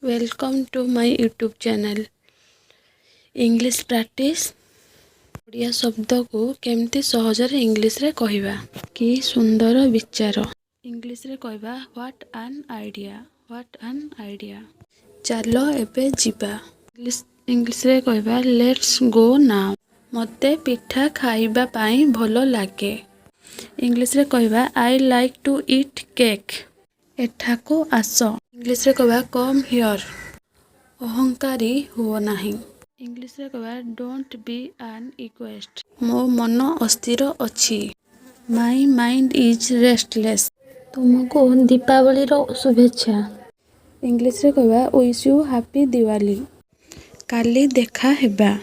Welcome to my YouTube channel English practice। Odia शब्द को केमती सहजर इंग्लिश रे कहिबा। कि सुंदर विचार इंग्लिश रे कहिबा व्हाट एन आइडिया। चलो एबे जिबा। इंग्लिश रे कहिबा लेट्स गो नाउ। मते पिठा खाइबा पाई भलो लागे। इंग्लिश रे कहिबा I like to eat cake. एठाको आस। इंग्लिश रे कहिबा कम हियर। अहंकारी हुओ नाही। इंग्लिश रे कहिबा डोंट बी एन इगोइस्ट। मो मन अस्थिर अछि। My mind is restless. तुमको दीपावली रो शुभेच्छा। इंग्लिश रे कहिबा विश यू हैप्पी दिवाली। काली देखा हेबा।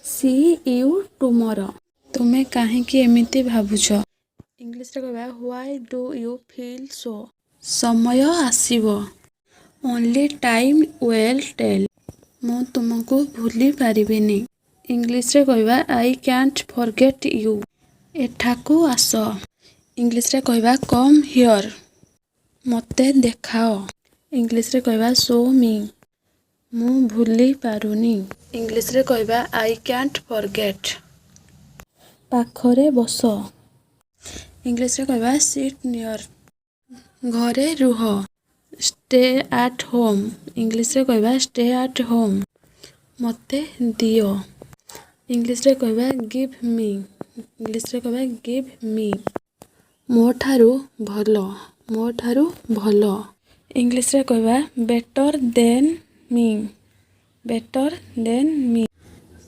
See you tomorrow. तुमे काहेकि एमिति भाबुछ। इंग्लिश रे कहिबा why do you feel so. समय आसीबो। Only time will tell. मु तुमको भूली पारिबिनी। इंग्लिश रे कहिबा आई कैंट फॉरगेट यू। एठाको आस। इंग्लिश रे कहिबा कम हियर। मते देखाओ। इंग्लिश रे कहिबा शो मी। मु भूली पारुनी। इंग्लिश रे कहिबा आई कैंट फॉरगेट। पाखरे बस। इंग्लिश रे कहिबा सिट नियर। घरे रुह। Stay at home. इंग्लिश रे कहिबा स्टे एट होम। मते दियो। इंग्लिश रे कहिबा गिव मी। इंग्लिश रे कहिबा गिव मी। मो ठारू भलो। इंग्लिश रे कहिबा बेटर देन मी।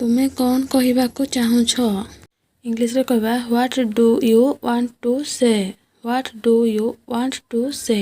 तुमे कौन कहिबा को चाहुछ। इंग्लिश रे कहिबा what do you want to से।